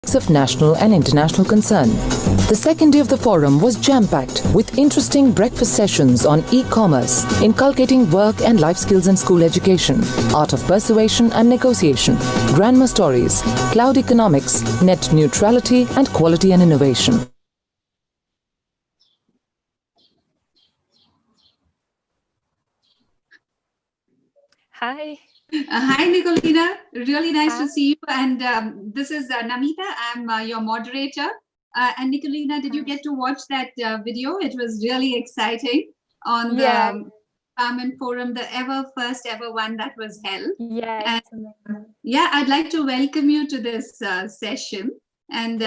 of national and international concern. The second day of the forum was jam-packed with interesting breakfast sessions on e-commerce, inculcating work and life skills in school education, art of persuasion and negotiation, grandma stories, cloud economics, net neutrality and quality and innovation. Hi. Hi, Nicolina. Really nice to see you. And this is Namita. I'm your moderator. And Nicolina, did you get to watch that video? It was really exciting on the Empowerment Forum, the first ever one that was held. Yes. And, yeah, I'd like to welcome you to this session. And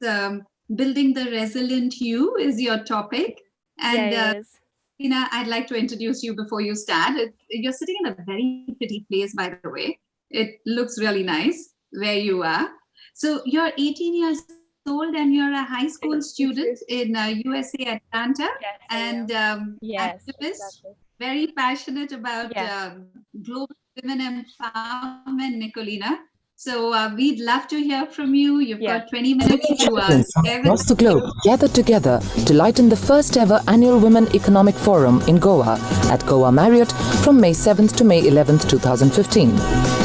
building the resilient you is your topic. And I'd like to introduce you before you start. You're sitting in a very pretty place, by the way. It looks really nice where you are. So you're 18 years old and you're a high school student in USA, Atlanta. Yes, and activist, exactly. Very passionate about global women empowerment, Nicolina. So we'd love to hear from you. You've got 20 minutes to across the globe gathered together to lighten the first ever annual Women Economic Forum in Goa at Goa Marriott from May 7th to May 11th, 2015.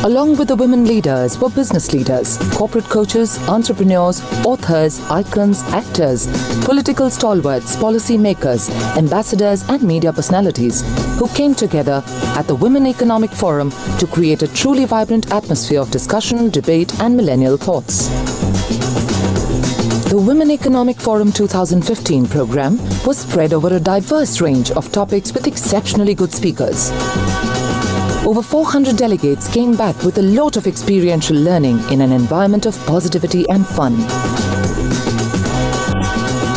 Along with the women leaders were business leaders, corporate coaches, entrepreneurs, authors, icons, actors, political stalwarts, policy makers, ambassadors and media personalities who came together at the Women Economic Forum to create a truly vibrant atmosphere of discussion, debate and millennial thoughts. The Women Economic Forum 2015 program was spread over a diverse range of topics with exceptionally good speakers. Over 400 delegates came back with a lot of experiential learning in an environment of positivity and fun.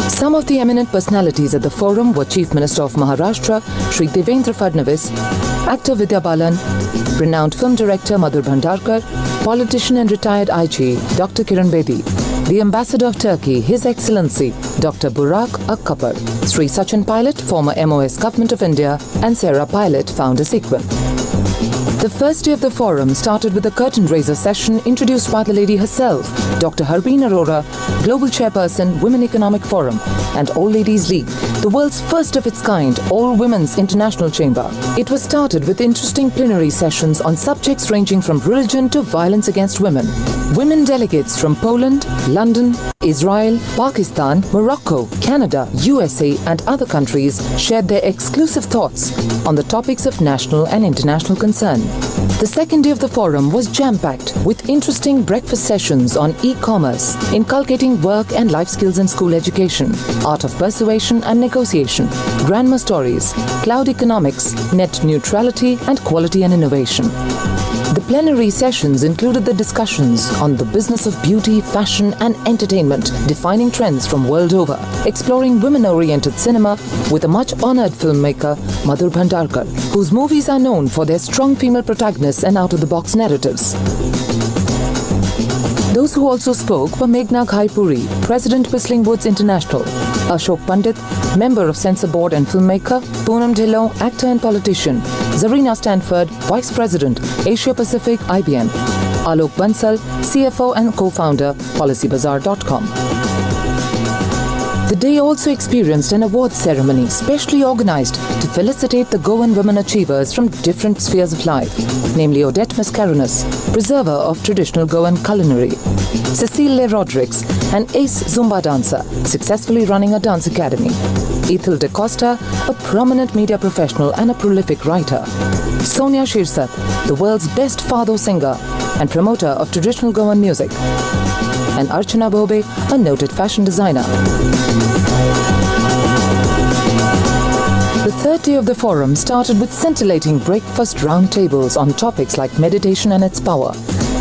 Some of the eminent personalities at the forum were Chief Minister of Maharashtra, Shri Devendra Fadnavis, actor Vidya Balan, renowned film director Madhur Bhandarkar, politician and retired IG Dr. Kiran Bedi, the Ambassador of Turkey, His Excellency Dr. Burak Akkapar, Sri Sachin Pilot, former MOS Government of India, and Sarah Pilot, founder Sequin. The first day of the forum started with a curtain raiser session introduced by the lady herself, Dr. Harbeen Arora, Global Chairperson, Women Economic Forum, and All Ladies League, the world's first of its kind all-women's international chamber. It was started with interesting plenary sessions on subjects ranging from religion to violence against women. Women delegates from Poland, London, Israel, Pakistan, Morocco, Canada, USA and other countries shared their exclusive thoughts on the topics of national and international concern. The second day of the forum was jam-packed with interesting breakfast sessions on e-commerce, inculcating work and life skills in school education, art of persuasion and negotiation, grandma stories, cloud economics, net neutrality and quality and innovation. The plenary sessions included the discussions on the business of beauty, fashion and entertainment, defining trends from world over, exploring women-oriented cinema with a much-honoured filmmaker, Madhur Bhandarkar, whose movies are known for their strong female protagonists and out-of-the-box narratives. Those who also spoke were Meghna Ghai Puri, President Whistling Woods International, Ashok Pandit, Member of Censor Board and filmmaker, Poonam Dhillon, actor and politician, Zarina Stanford, Vice President, Asia Pacific IBM, Alok Bansal, CFO and co-founder, PolicyBazaar.com. The day also experienced an awards ceremony specially organized to felicitate the Goan women achievers from different spheres of life, namely Odette Mascarenhas, preserver of traditional Goan culinary, Cecile Rodrigues, an ace Zumba dancer, successfully running a dance academy, Ethel De Costa, a prominent media professional and a prolific writer, Sonia Shirsat, the world's best fado singer and promoter of traditional Goan music, and Archana Bhobe, a noted fashion designer. The third day of the forum started with scintillating breakfast roundtables on topics like meditation and its power,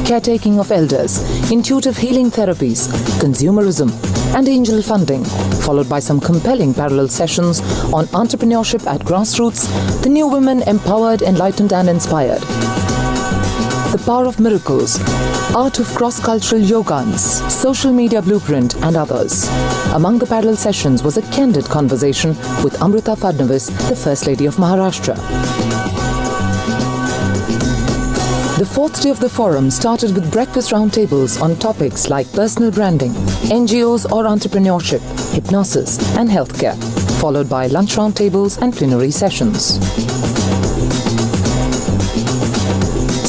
caretaking of elders, intuitive healing therapies, consumerism, and angel funding, followed by some compelling parallel sessions on entrepreneurship at grassroots, the new women empowered, enlightened, and inspired, the power of miracles, art of cross-cultural yogans, social media blueprint, and others. Among the parallel sessions was a candid conversation with Amrita Fadnavis, the First Lady of Maharashtra. The The fourth day of the forum started with breakfast roundtables on topics like personal branding, NGOs or entrepreneurship, hypnosis, and healthcare, followed by lunch roundtables and plenary sessions.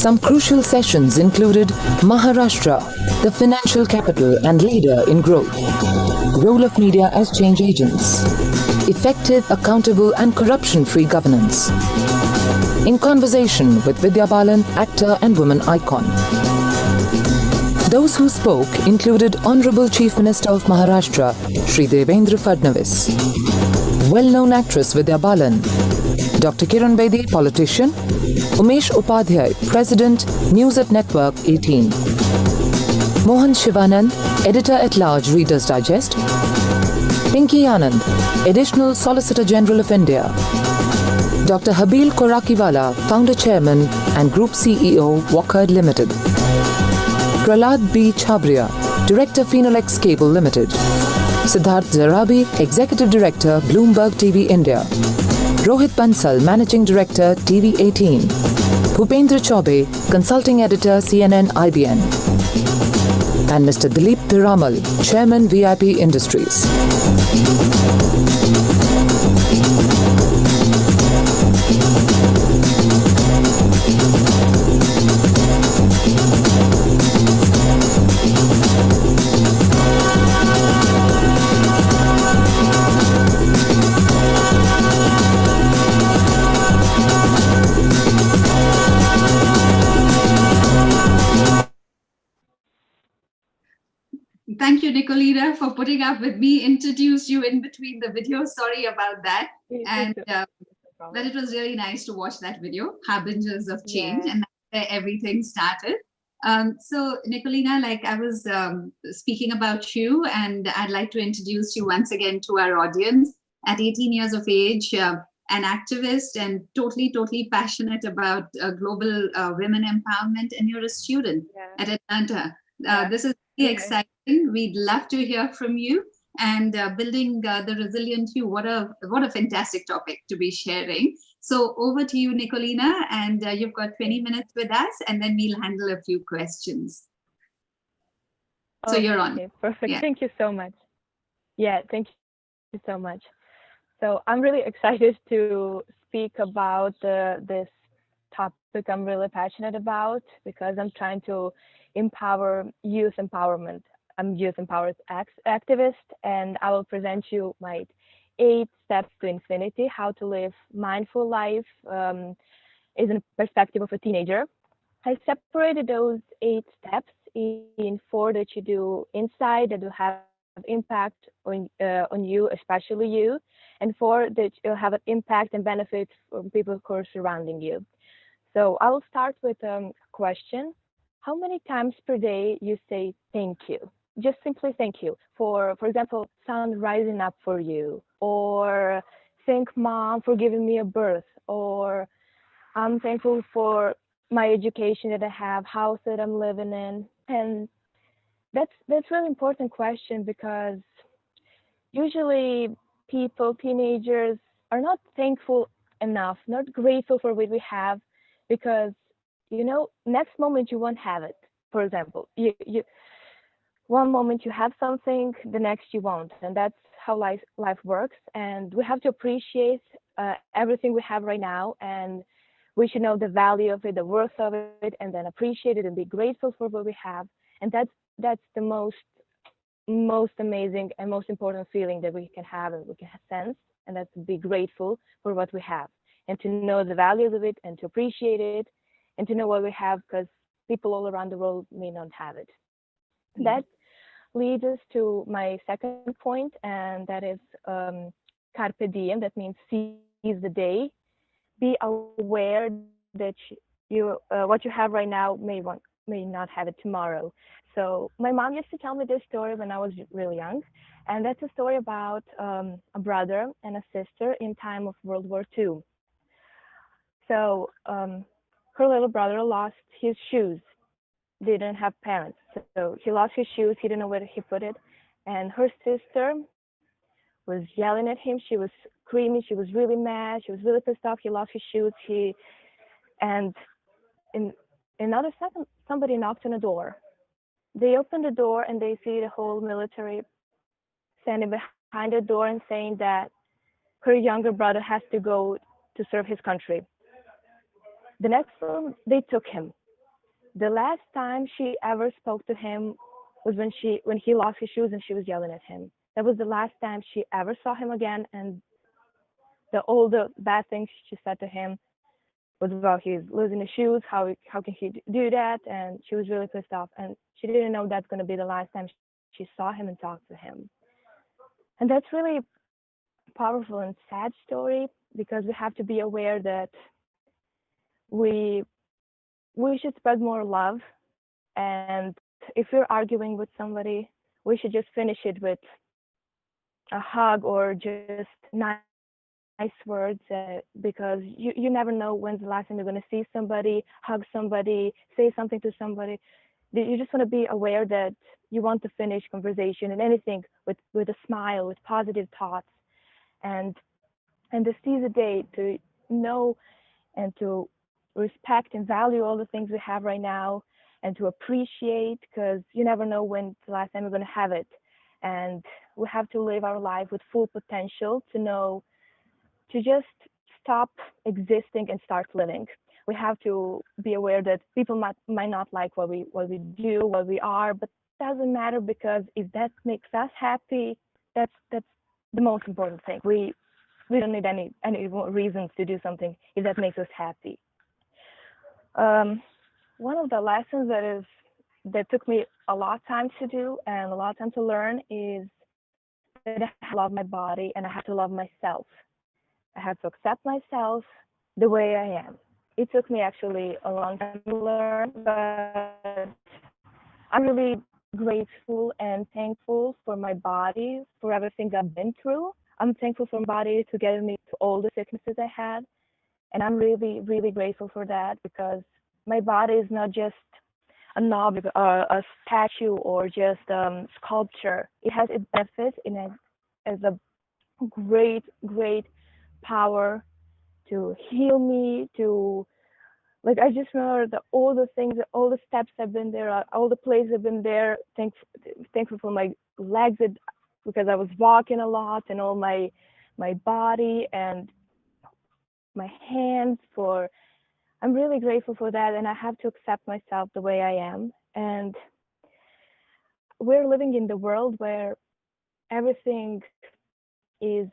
Some crucial sessions included Maharashtra, the financial capital and leader in growth, role of media as change agents, effective, accountable and corruption-free governance. In conversation with Vidya Balan, actor and woman icon. Those who spoke included Honorable Chief Minister of Maharashtra, Shri Devendra Fadnavis, well-known actress Vidya Balan, Dr. Kiran Bedi, politician, Umesh Upadhyay, President, News at Network 18, Mohan Shivanand, Editor-at-Large, Reader's Digest, Pinky Anand, Additional Solicitor General of India, Dr. Habil Korakiwala, Founder Chairman and Group CEO, Walker Limited, Prahlad B. Chhabria, Director, Phenolex Cable Limited, Siddharth Zarabi, Executive Director, Bloomberg TV India, Rohit Bansal, Managing Director, TV 18, Bhupendra Chaube, Consulting Editor, CNN IBN, and Mr. Dilip Piramal, Chairman, VIP Industries. Thank you, Nicolina, for putting up with me, introduce you in between the videos. Sorry about that. But it was really nice to watch that video, Harbingers of Change, and that's where everything started. So, Nicolina, like I was speaking about you, and I'd like to introduce you once again to our audience. At 18 years of age, an activist and totally passionate about global women empowerment, and you're a student at Atlanta. This is really exciting. We'd love to hear from you, and building the resilient you. What a fantastic topic to be sharing. So over to you, Nicolina, and you've got 20 minutes with us, and then we'll handle a few questions. So you're on. Okay, perfect. Yeah. Thank you so much. Yeah, thank you so much. So I'm really excited to speak about this topic I'm really passionate about, because I'm trying to empower youth empowerment. I'm a youth empowered activist, and I will present you my 8 steps to infinity, how to live mindful life is in perspective of a teenager. I separated those 8 steps in 4 that you do inside that will have impact on you, especially you, and 4 that will have an impact and benefit from people who are surrounding you. So I will start with a question. How many times per day you say thank you? Just simply thank you for example, sun rising up for you, or thank mom for giving me a birth, or I'm thankful for my education that I have, house that I'm living in. And that's really important question, because usually people, teenagers, are not thankful enough, not grateful for what we have, because next moment you won't have it. For example, you one moment you have something, the next you won't, and that's how life works. And we have to appreciate everything we have right now, and we should know the value of it, the worth of it, and then appreciate it and be grateful for what we have. And that's the most amazing and most important feeling that we can have and we can sense, and that's to be grateful for what we have, and to know the values of it, and to appreciate it, and to know what we have, because people all around the world may not have it. That leads us to my second point, and that is carpe diem. That means seize the day. Be aware that you what you have right now may not have it tomorrow. So my mom used to tell me this story when I was really young, and that's a story about a brother and a sister in time of World War II. So her little brother lost his shoes. They didn't have parents, so he lost his shoes. He didn't know where he put it, and her sister was yelling at him. She was screaming. She was really mad. She was really pissed off. He lost his shoes. And another second, somebody knocked on the door. They open the door and they see the whole military standing behind the door and saying that her younger brother has to go to serve his country. The next room, they took him. The last time she ever spoke to him was when he lost his shoes and she was yelling at him. That was the last time she ever saw him again, and all the bad things she said to him was about he's losing his shoes, how can he do that, and she was really pissed off, and she didn't know that's going to be the last time she saw him and talked to him. And that's really powerful and sad story, because we have to be aware that we should spread more love, and if we're arguing with somebody, we should just finish it with a hug or just nice words, because you never know when's the last time you're going to see somebody, hug somebody, say something to somebody. You just want to be aware that you want to finish conversation and anything with a smile, with positive thoughts, and to seize the day to know and to respect and value all the things we have right now, and to appreciate, because you never know when the last time you're going to have it. And we have to live our life with full potential to know to just stop existing and start living. We have to be aware that people might not like what we do, what we are, but it doesn't matter, because if that makes us happy, that's the most important thing. We don't need any reasons to do something if that makes us happy. One of the lessons that took me a lot of time to do and a lot of time to learn is that I have to love my body and I have to love myself. I have to accept myself the way I am. It took me actually a long time to learn, but I'm really grateful and thankful for my body, for everything I've been through. I'm thankful for my body to get me to all the sicknesses I had. And I'm really, really grateful for that, because my body is not just a knob, a statue, or just sculpture. It has its benefits in it as a great, great power to heal me, to, like, I just remember all the things, all the steps I've been there, all the places I've been there. Thankful for my legs, because I was walking a lot, and all my body and my hands. I'm really grateful for that, and I have to accept myself the way I am. And we're living in the world where everything is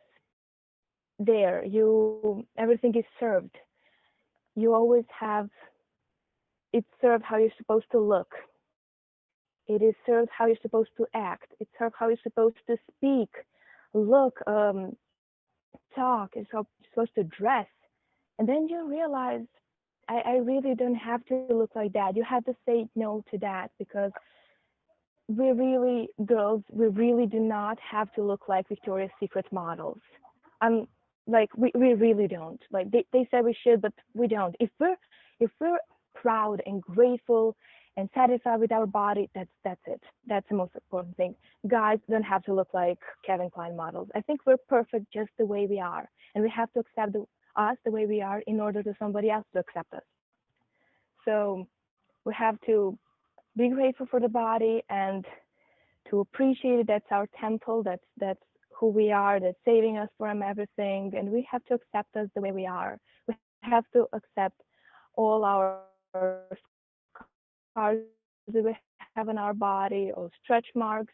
there. Everything is served. You always have it served how you're supposed to look. It is served how you're supposed to act. It's served how you're supposed to speak, look, talk. It's how you're supposed to dress. And then you realize, I really don't have to look like that. You have to say no to that, because girls, we really do not have to look like Victoria's Secret models. We really don't. Like they say we should, but we don't. If we're proud and grateful and satisfied with our body, that's it. That's the most important thing. Guys don't have to look like Calvin Klein models. I think we're perfect just the way we are, and we have to accept us the way we are in order for somebody else to accept us. So we have to be grateful for the body and to appreciate it. That's our temple. That's who we are. That's saving us from everything. And we have to accept us the way we are. We have to accept all our scars that we have on our body, or stretch marks,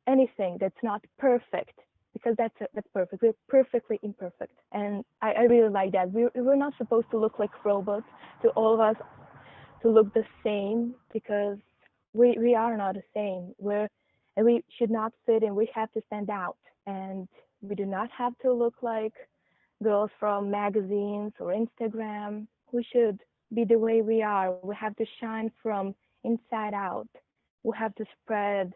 anything that's not perfect, because that's perfect. We're perfectly imperfect. And I really like that. We're not supposed to look like robots, to all of us to look the same, because we are not the same. And we should not fit in. We have to stand out, and we do not have to look like girls from magazines or Instagram. We should be the way we are. We have to shine from inside out. We have to spread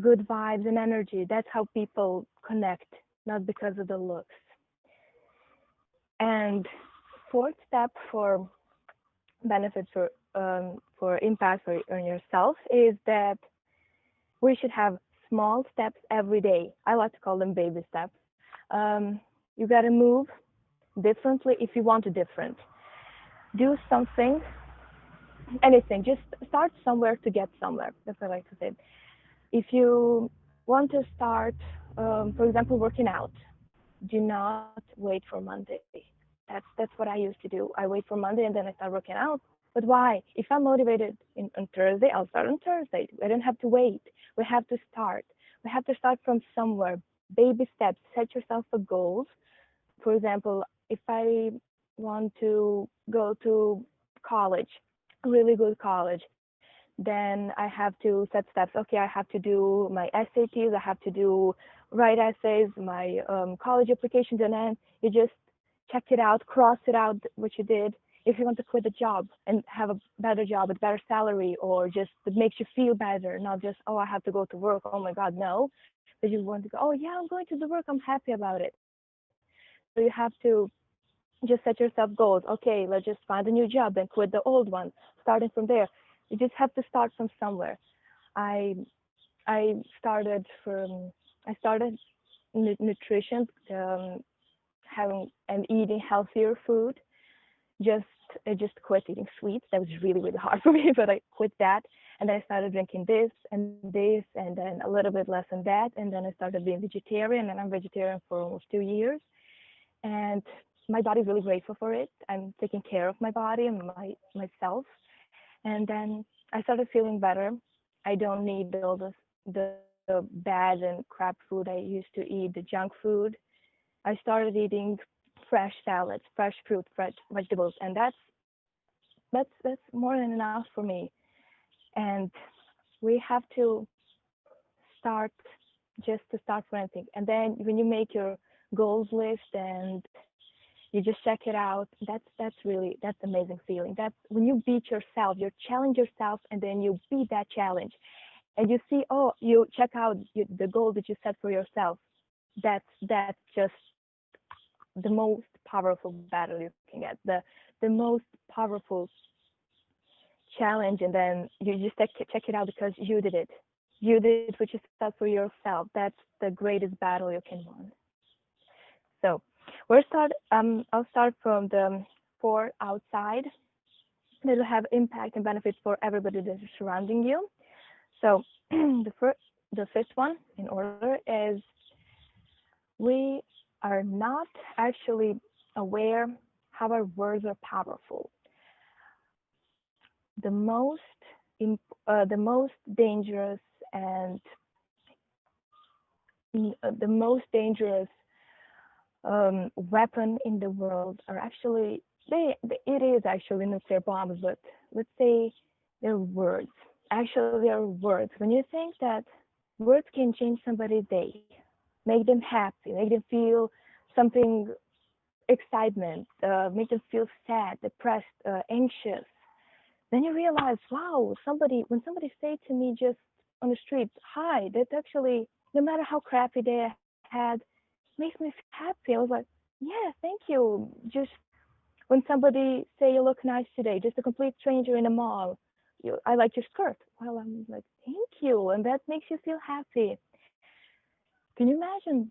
good vibes and energy. That's how people connect, not because of the looks. And fourth step for benefits for impact on yourself is that we should have small steps every day. I like to call them baby steps. You got to move differently if you want to different. Do something anything. Just start somewhere to get somewhere. That's what I like to say. If you want to start, for example, working out, do not wait for Monday. That's what I used to do. I wait for Monday and then I start working out. But why? If I'm motivated on Thursday, I'll start on Thursday. I don't have to wait. We have to start. We have to start from somewhere. Baby steps. Set yourself a goals. For example, if I want to go to college, a really good college, then I have to set steps. Okay, I have to do my SATs, I have to do write essays, my college applications, and then you just check it out, cross it out what you did. If you want to quit a job and have a better job with better salary, or just that makes you feel better, not just, oh, I have to go to work, oh my God, no. But you want to go, oh yeah, I'm going to the work, I'm happy about it. So you have to just set yourself goals. Okay, let's just find a new job, then quit the old one, starting from there. You just have to start from somewhere. I I started from I started nutrition, having and eating healthier food. Just I just quit eating sweets. That was really hard for me, but I quit that. And then I started drinking this, and then a little bit less than that. And then I started being vegetarian, and I'm vegetarian for almost 2 years. And my body's really grateful for it. I'm taking care of my body and myself. And then I started feeling better. I don't need all the bad and crap food I used to eat, the junk food. I started eating fresh salads, fresh fruit, fresh vegetables, and that's more than enough for me. And we have to start just to start for anything. And then when you make your goals list and you just check it out, that's amazing feeling. That's when you beat yourself, you challenge yourself, and then you beat that challenge, and you see, oh, you check out the goal that you set for yourself. That's just the most powerful battle you can get, the most powerful challenge. And then you just check it out because you did what you set for yourself. That's the greatest battle you can win. So I'll start from the four outside that will have impact and benefits for everybody that is surrounding you. So the first one in order is we are not actually aware how our words are powerful. The most dangerous and the most dangerous weapon in the world are actually it is actually nuclear bombs, but let's say they're words. Actually, they are words. When you think that words can change somebody's day, make them happy, make them feel something excitement, make them feel sad, depressed, anxious, then you realize, wow, when somebody say to me just on the street, hi, that's actually, no matter how crappy they had, makes me happy. I was like, yeah, thank you. Just when somebody say you look nice today, just a complete stranger in a mall, I like your skirt. Well, I'm like, thank you, and that makes you feel happy. Can you imagine,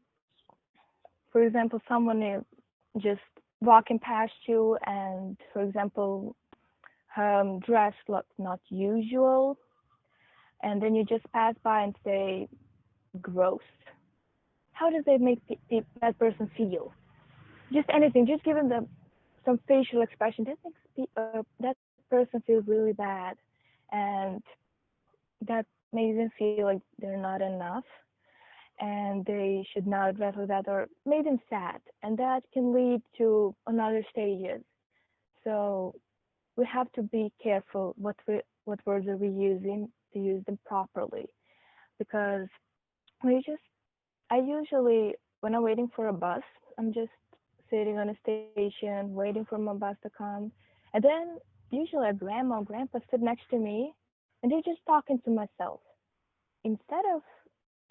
for example, someone is just walking past you and, for example, dressed look not usual, and then you just pass by and say, gross. How does that make that person feel? Just anything, just give them some facial expression. That makes that person feels really bad, and that makes them feel like they're not enough, and they should not dress like that, or make them sad, and that can lead to another stages. So we have to be careful what words are we using to use them properly, because we just I usually, when I'm waiting for a bus, I'm just sitting on a station waiting for my bus to come, and then usually a grandma or grandpa sit next to me, and they're just talking to myself instead of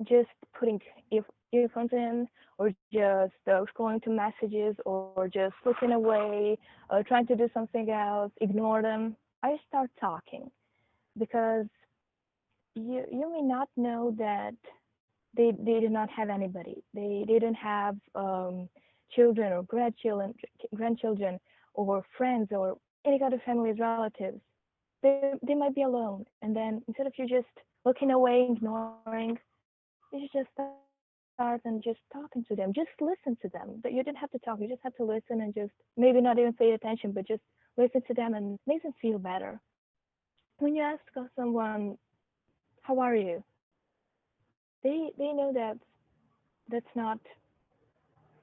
just putting earphones in, or just scrolling to messages, or just looking away, or trying to do something else, ignore them. I start talking, because you may not know that they do not have anybody. They didn't have children or grandchildren or friends or any kind of family relatives. they might be alone, and then instead of you just looking away, ignoring, you should just start and just talking to them. Just listen to them. That you didn't have to talk. You just have to listen and just maybe not even pay attention, but just listen to them and make them feel better. When you ask someone, "How are you?" They know that that's not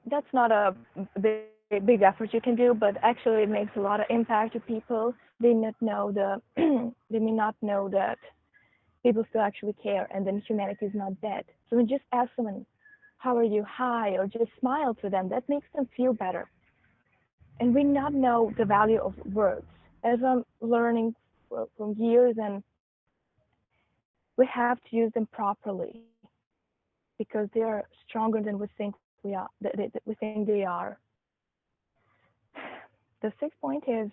that's not a big effort you can do, but actually it makes a lot of impact to people. They not know the they may not know that people still actually care, and then humanity is not dead. So when you just ask someone, "How are you?" "Hi," or just smile to them, that makes them feel better. And we not know the value of words. As I'm learning from years, and we have to use them properly because they are stronger than we think we are. We think they are. The sixth point is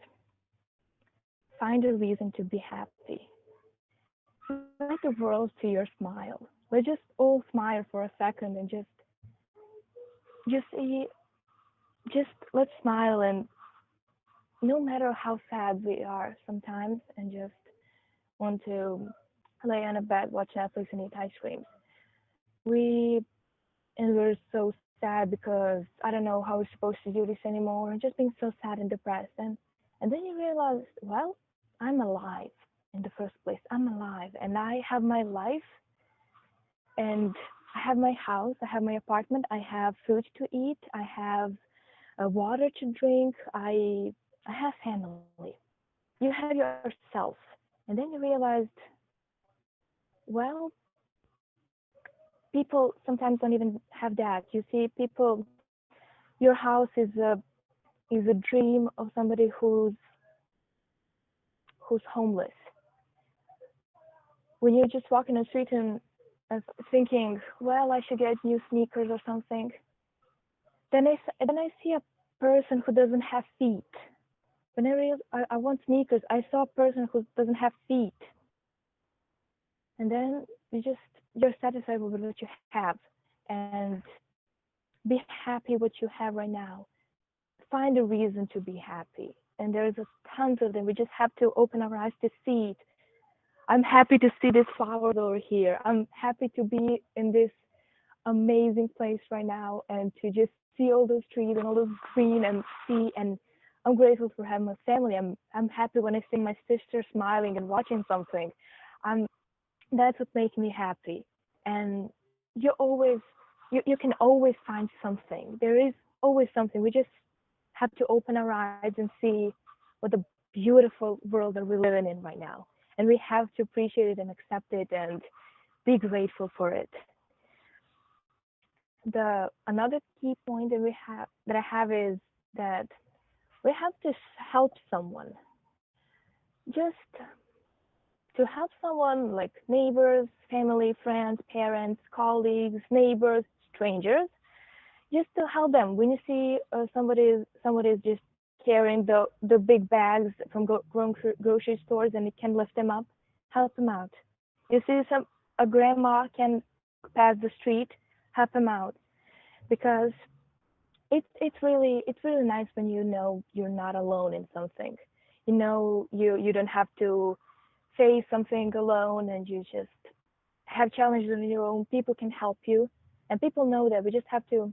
find a reason to be happy. Let the world see your smile. Let's just all smile for a second and just see, just let's smile, and no matter how sad we are sometimes and just want to lay on a bed, watch Netflix and eat ice cream. We're so sad because I don't know how we're supposed to do this anymore, and just being so sad and depressed. And then you realize, well, I'm alive in the first place. I'm alive and I have my life, and I have my house, I have my apartment, I have food to eat, I have water to drink, I have family. You have yourself. And then you realized, well, people sometimes don't even have that. You see, people, your house is a dream of somebody who's homeless. When you're just walking the street and thinking, well, I should get new sneakers or something, then I see a person who doesn't have feet. When I realized I want sneakers, I saw a person who doesn't have feet, and then you're satisfied with what you have, and be happy what you have right now. Find a reason to be happy, and there's tons of them. We just have to open our eyes to see it. I'm happy to see this flowers over here. I'm happy to be in this amazing place right now and to just see all those trees and all those green and see, and I'm grateful for having my family. I'm happy when I see my sister smiling and watching something. That's what makes me happy. And you can always find something. There is always something. We just have to open our eyes and see what the beautiful world that we're living in right now. And we have to appreciate it and accept it and be grateful for it. Another key point that I have is that we have to help someone. Just to help someone, like neighbors, family, friends, parents, colleagues, neighbors, strangers, just to help them. When you see somebody is just carrying the big bags from grocery stores and you can lift them up, help them out. You see a grandma can pass the street, help them out, because it's really nice when you know you're not alone in something. You know you don't have to face something alone, and you just have challenges of your own. People can help you, and people know that. We just have to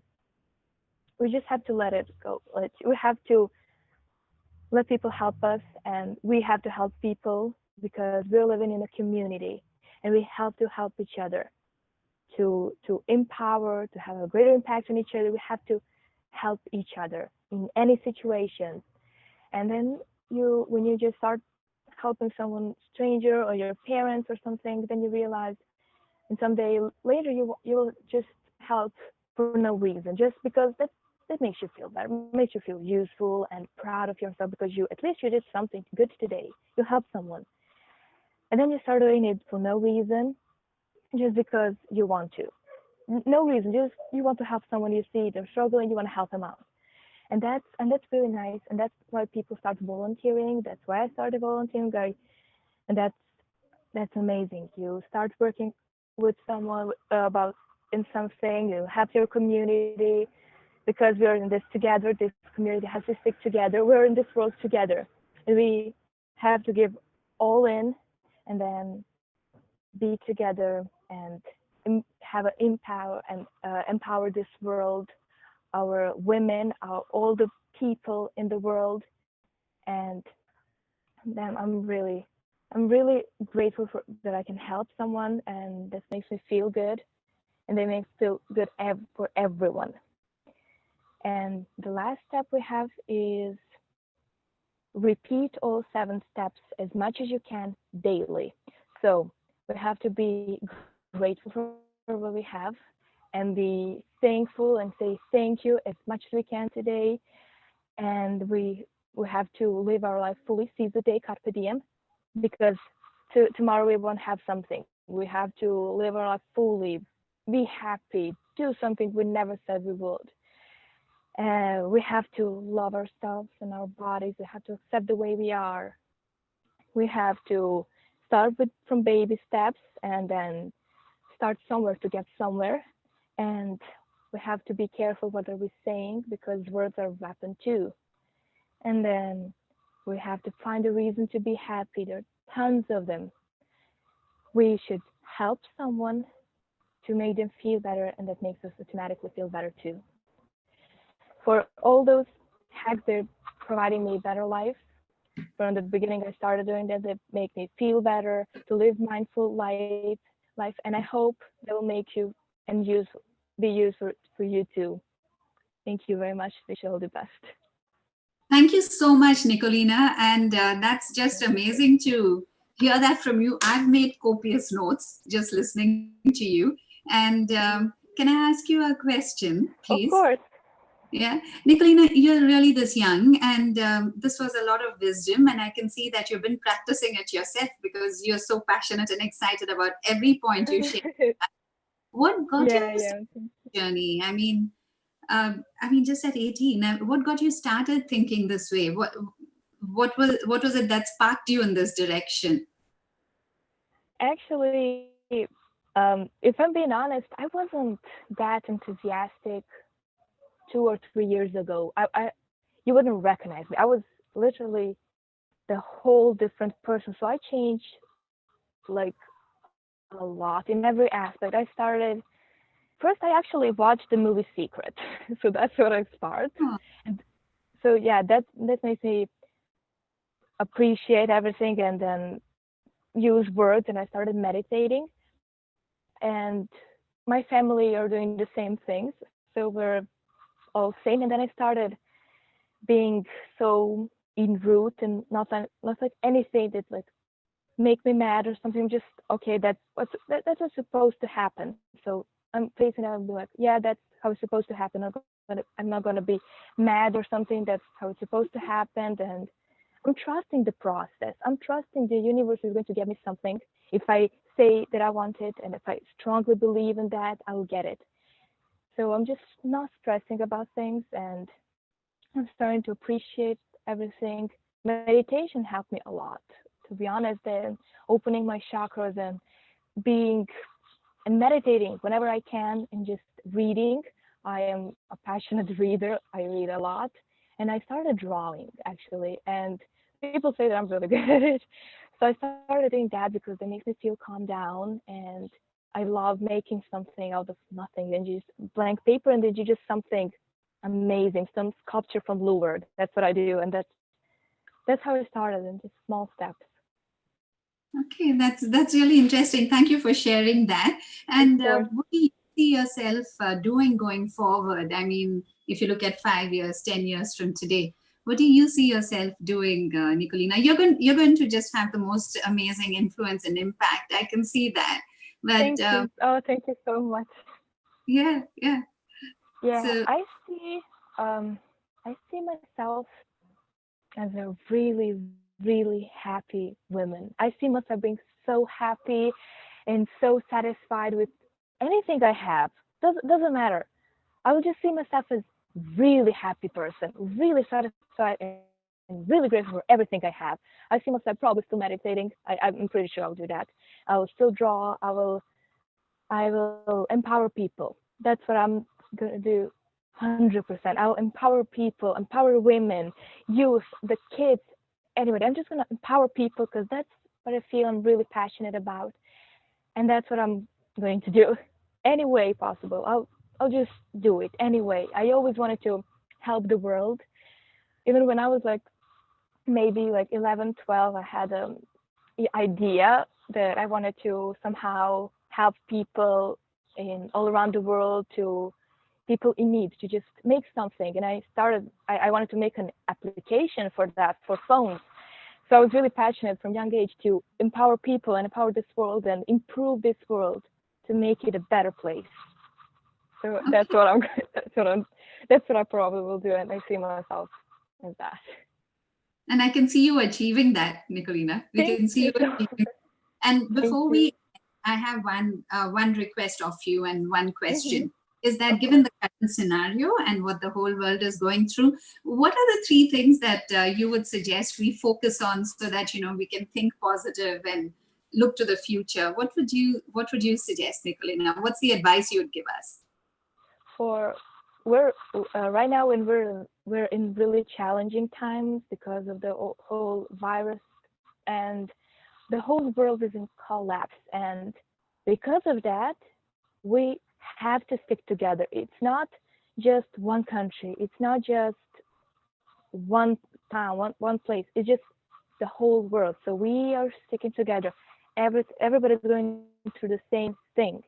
let it go. We have to let people help us, and we have to help people because we're living in a community, and we have to help each other to empower, to have a greater impact on each other. We have to help each other in any situation. And then when you just start helping someone stranger or your parents or something, then you realize, and someday later you'll just help for no reason, just because that makes you feel better, makes you feel useful and proud of yourself, because at least you did something good today. You helped someone, and then you start doing it for no reason, just because you want to. No reason, just you want to help someone. You see they're struggling, you want to help them out. And that's really nice, and that's why people start volunteering. That's why I started volunteering, and that's amazing. You start working with someone about in something. You help your community, because we're in this together. This community has to stick together. We're in this world together, and we have to give all in and then be together and have an empower this world, our women, all the people in the world. And then I'm really grateful for that I can help someone, and this makes me feel good, and they make feel good for everyone. And the last step we have is repeat all 7 steps as much as you can daily. So we have to be grateful for what we have and be thankful and say thank you as much as we can today. And we have to live our life fully, seize the day, carpe diem, because tomorrow we won't have something. We have to live our life fully, be happy, do something we never said we would. We have to love ourselves and our bodies. We have to accept the way we are. We have to start from baby steps and then start somewhere to get somewhere. And we have to be careful what are we saying, because words are a weapon too. And then we have to find a reason to be happy. There are tons of them. We should help someone to make them feel better, and that makes us automatically feel better too. For all those hacks, they're providing me a better life. From the beginning, I started doing that. They make me feel better, to live mindful life, and I hope they will make you and be useful for you too. Thank you very much. Wish you all the best. Thank you so much, Nicolina. And that's just amazing to hear that from you. I've made copious notes just listening to you. And can I ask you a question, please? Of course. Yeah. Nicolina, you're really this young, and this was a lot of wisdom. And I can see that you've been practicing it yourself because you're so passionate and excited about every point you share. What got you started this journey? I mean, just at 18, what got you started thinking this way? What was it that sparked you in this direction? Actually, if I'm being honest, I wasn't that enthusiastic 2 or 3 years ago. You wouldn't recognize me. I was literally the whole different person. So I changed like a lot in every aspect. First, I actually watched the movie Secret. So that's what I started. And so yeah, that makes me appreciate everything and then use words, and I started meditating. And my family are doing the same things. So we're all same. And then I started being so in route and not like anything that like make me mad or something. Just okay, that's what's supposed to happen. So I'm facing out and be like, yeah, that's how it's supposed to happen. I'm not gonna be mad or something. That's how it's supposed to happen. And I'm trusting the process. I'm trusting the universe is going to get me something. If I say that I want it, and if I strongly believe in that, I will get it. So I'm just not stressing about things, and I'm starting to appreciate everything. Meditation helped me a lot, to be honest, and opening my chakras and meditating whenever I can, and just reading. I am a passionate reader. I read a lot, and I started drawing actually, and people say that I'm really good at it. So I started doing that because it makes me feel calm down, and I love making something out of nothing. Then you just blank paper, and then you just something amazing, some sculpture from Louvre. That's what I do, and that's how I started, in just small steps. Okay, that's really interesting. Thank you for sharing that. And what do you see yourself doing going forward? I mean, if you look at 5 years, 10 years from today, what do you see yourself doing, Nicolina? You're going to just have the most amazing influence and impact. I can see that. But thank you. Oh, thank you so much. Yeah. So, I see myself as a really, really happy woman. I see myself being so happy and so satisfied with anything I have. Doesn't matter. I will just see myself as really happy person, really satisfied and really grateful for everything I have. I see myself probably still meditating. I'm pretty sure I'll do that. I will still draw. I will empower people. That's what I'm gonna do. 100%. I'll empower people, empower women, youth, the kids. Anyway, I'm just gonna empower people because that's what I feel I'm really passionate about. And that's what I'm going to do any way possible. I'll just do it anyway. I always wanted to help the world. Even when I was like maybe like 11, 12, I had a idea that I wanted to somehow help people in all around the world, to people in need, to just make something. And I wanted to make an application for that, for phones. So I was really passionate from young age to empower people and empower this world and improve this world to make it a better place. So that's what that's what I probably will do, and I see myself as that. And I can see you achieving that, Nicolina. We can see you achieving. And before I have one request of you and one question. Is that given the current scenario and what the whole world is going through, what are the 3 things that you would suggest we focus on so that we can think positive and look to the future? What would you suggest, Nicolina? What's the advice you would give us? We're right now when we're in really challenging times because of the whole virus, and the whole world is in collapse, and because of that we have to stick together. It's not just one country, it's not just one town, one place, it's just the whole world. So we are sticking together. Everybody's going through the same thing,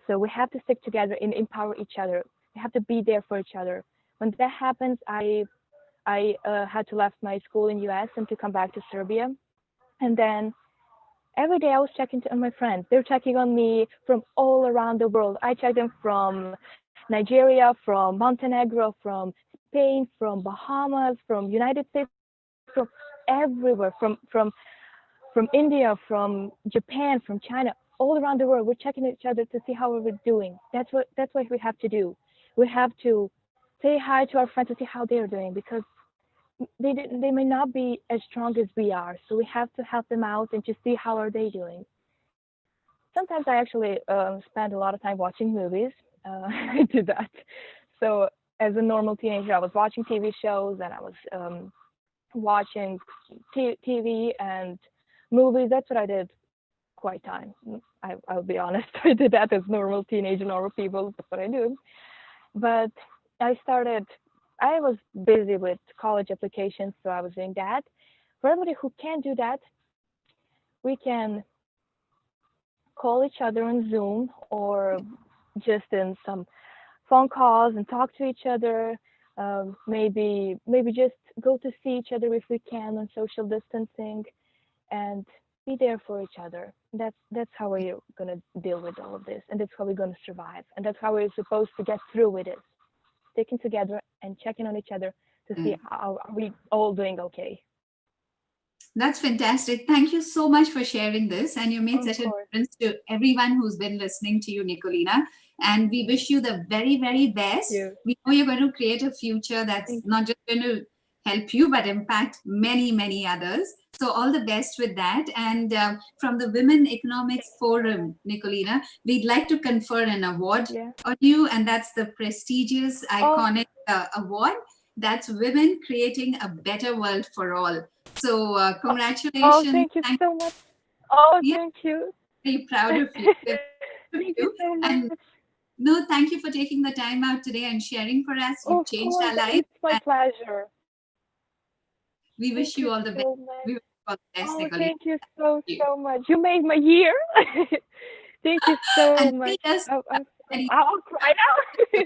so we have to stick together and empower each other. We have to be there for each other. When that happens, I had to left my school in US and to come back to Serbia, and then every day I was checking on my friends. They're checking on me from all around the world. I check them from Nigeria, from Montenegro, from Spain, from Bahamas, from United States, from everywhere, from India, from Japan, from China, all around the world. We're checking each other to see how we're doing. That's what we have to do. We have to say hi to our friends to see how they're doing, because they may not be as strong as we are. So we have to help them out and to see how are they doing. Sometimes I actually spend a lot of time watching movies. I do that. So as a normal teenager, I was watching TV shows, and I was watching TV and movies. That's what I did quite time. I'll be honest. I did that as normal teenager, normal people. That's what I do. But I was busy with college applications, so I was doing that. For everybody who can't do that, we can call each other on Zoom or just in some phone calls and talk to each other. Maybe just go to see each other if we can on social distancing, and be there for each other. That's how we're gonna deal with all of this, and that's how we're gonna survive, and that's how we're supposed to get through with it. Sticking together and checking on each other to see are we all doing okay. That's fantastic. Thank you so much for sharing this. And you made such a difference to everyone who's been listening to you, Nicolina. And we wish you the very, very best. We know you're going to create a future that's not just going to help you, but impact many, many others. So all the best with that. And from the Women Economics Forum, Nicolina, we'd like to confer an award on you. And that's the prestigious, iconic award. That's Women Creating a Better World for All. So congratulations. Oh, thank you so much. Oh, thank you. Very proud of you. Thank you so much. And no, thank you for taking the time out today and sharing for us. You've changed our lives. It's my pleasure. We wish you all the best. We wish you all the best, Nicolina. Thank you so much. You made my year. Thank you so much. I'll cry now.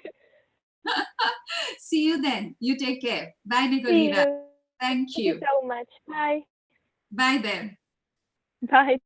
See you then. You take care. Bye, Nicolina. Thank you. Thank you so much. Bye. Bye then. Bye.